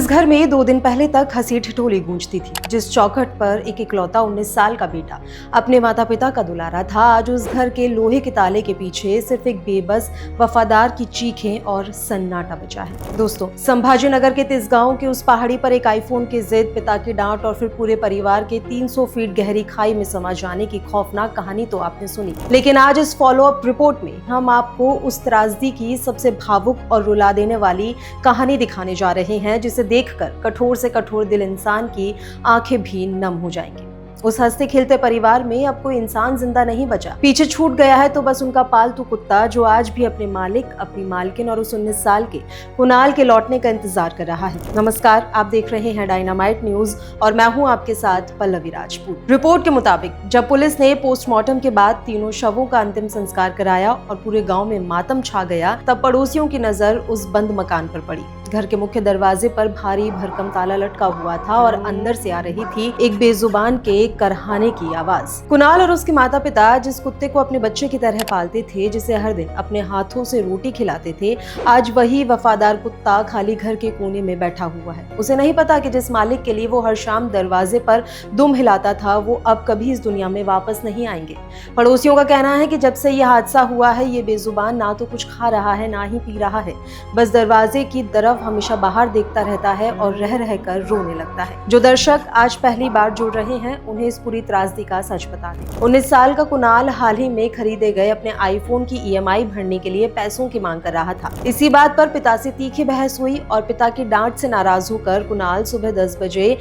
जिस घर में 2 दिन पहले तक हंसी ठिठोली गूंजती थी, जिस चौखट पर एक इकलौता 19 साल का बेटा अपने माता पिता का दुलारा था, आज उस घर के लोहे के ताले के पीछे सिर्फ एक बेबस वफादार की चीखें और सन्नाटा बचा है। दोस्तों, संभाजी नगर के तिसगांव के उस पहाड़ी पर एक आईफोन की जिद, पिता की डांट और फिर पूरे परिवार के 300 फीट गहरी खाई में समा जाने की खौफनाक कहानी तो आपने सुनी, लेकिन आज इस फॉलो अप रिपोर्ट में हम आपको उस त्रासदी की सबसे भावुक और रुला देने वाली कहानी दिखाने जा रहे हैं, जिसे देखकर कठोर से कठोर दिल इंसान की आंखें भी नम हो जाएंगी। उस हंसते खेलते परिवार में अब कोई इंसान जिंदा नहीं बचा। पीछे छूट गया है तो बस उनका पालतू कुत्ता, जो आज भी अपने मालिक, अपनी मालकिन और उस 19 साल के कुणाल के लौटने का इंतजार कर रहा है। नमस्कार, आप देख रहे हैं डायनामाइट न्यूज और मैं हूं आपके साथ पल्लवी राजपूत। रिपोर्ट के मुताबिक जब पुलिस ने पोस्टमार्टम के बाद तीनों शवों का अंतिम संस्कार कराया और पूरे गाँव में मातम छा गया, तब पड़ोसियों की नजर उस बंद मकान पर पड़ी। घर के मुख्य दरवाजे पर भारी भरकम ताला लटका हुआ था और अंदर से आ रही थी एक बेजुबान के करहाने की आवाज। कुणाल और उसके माता पिता जिस कुत्ते को अपने बच्चे की तरह पालते थे, जिसे हर दिन अपने हाथों से रोटी खिलाते थे, आज वही वफादार कुत्ता खाली घर के कोने में बैठा हुआ है। उसे नहीं पता कि जिस मालिक के लिए वो हर शाम दरवाजे पर दुम हिलाता था, वो अब कभी इस दुनिया में वापस नहीं आएंगे। पड़ोसियों का कहना है कि जब से ये हादसा हुआ है, ये बेजुबान ना तो कुछ खा रहा है, ना ही पी रहा है, बस दरवाजे की तरफ हमेशा बाहर देखता रहता है और रह रहकर रोने लगता है। जो दर्शक आज पहली बार जुड़ रहे हैं, उन्हें इस पूरी त्रासदी का सच बता दें। 19 साल का कुणाल हाल ही में खरीदे गए अपने आईफोन की EMI भरने के लिए पैसों की मांग कर रहा था। इसी बात पर पिता से तीखी बहस हुई और पिता की डांट से नाराज होकर कुणाल सुबह 10 बजे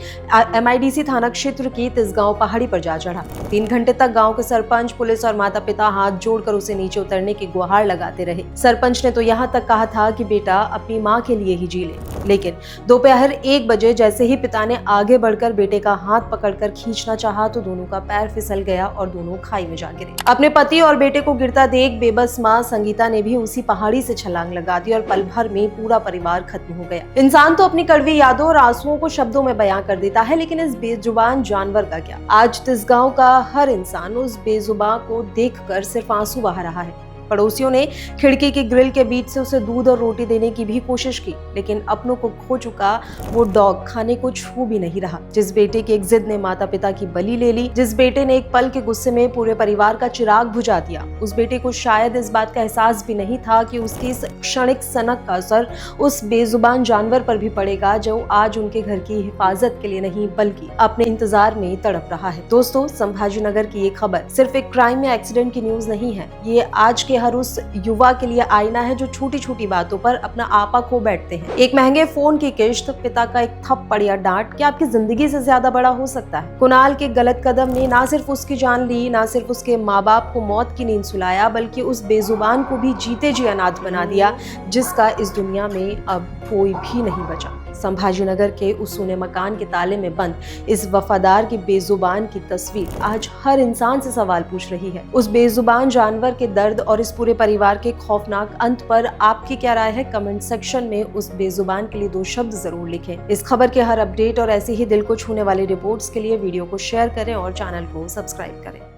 MIDC थाना क्षेत्र की तिसगांव पहाड़ी पर जा चढ़ा। 3 घंटे तक गाँव के सरपंच, पुलिस और माता पिता हाथ जोड़कर उसे नीचे उतरने की गुहार लगाते रहे। सरपंच ने तो यहाँ तक कहा था कि बेटा अपनी माँ के लिए जी ले, लेकिन दोपहर 1 बजे जैसे ही पिता ने आगे बढ़कर बेटे का हाथ पकड़कर खींचना चाहा तो दोनों का पैर फिसल गया और दोनों खाई में जा गिरे। अपने पति और बेटे को गिरता देख बेबस मां संगीता ने भी उसी पहाड़ी से छलांग लगा दी और पल भर में पूरा परिवार खत्म हो गया। इंसान तो अपनी कड़वी यादों और आंसुओं को शब्दों में बयां कर देता है, लेकिन इस बेजुबान जानवर का क्या? आज तिसगांव का हर इंसान उस बेजुबान को देखकर सिर्फ आंसू बहा रहा है। पड़ोसियों ने खिड़की की ग्रिल के बीच से उसे दूध और रोटी देने की भी कोशिश की, लेकिन अपनों को खो चुका वो डॉग खाने को छू भी नहीं रहा। जिस बेटे की एक जिद ने माता पिता की बलि ले ली, जिस बेटे ने एक पल के गुस्से में पूरे परिवार का चिराग बुझा दिया, उस बेटे को शायद इस बात का एहसास भी नहीं था कि उसकी इस क्षणिक सनक का असर उस बेजुबान जानवर पर भी पड़ेगा, जो आज उनके घर की हिफाजत के लिए नहीं बल्कि अपने इंतजार में तड़प रहा है। दोस्तों, संभाजी नगर की ये खबर सिर्फ एक क्राइम या एक्सीडेंट की न्यूज नहीं है, ये आज के हर उस युवा के लिए आईना है जो छोटी छोटी बातों पर अपना आपा खो बैठते हैं। एक महंगे फोन की किश्त, पिता का एक थप्पड़ या डांट क्या आपकी जिंदगी से ज्यादा बड़ा हो सकता है? कुणाल के गलत कदम ने ना सिर्फ उसकी जान ली, ना सिर्फ उसके माँ बाप को मौत की नींद सुलाया, बल्कि उस बेजुबान को भी जीते जी अनाथ बना दिया, जिसका इस दुनिया में अब कोई भी नहीं बचा। संभाजी नगर के उस सोने मकान के ताले में बंद इस वफादार की बेजुबान की तस्वीर आज हर इंसान से सवाल पूछ रही है। उस बेजुबान जानवर के दर्द और इस पूरे परिवार के खौफनाक अंत पर आपकी क्या राय है? कमेंट सेक्शन में उस बेजुबान के लिए 2 शब्द जरूर लिखें। इस खबर के हर अपडेट और ऐसे ही दिल को छूने वाली रिपोर्ट्स के लिए वीडियो को शेयर करें और चैनल को सब्सक्राइब करें।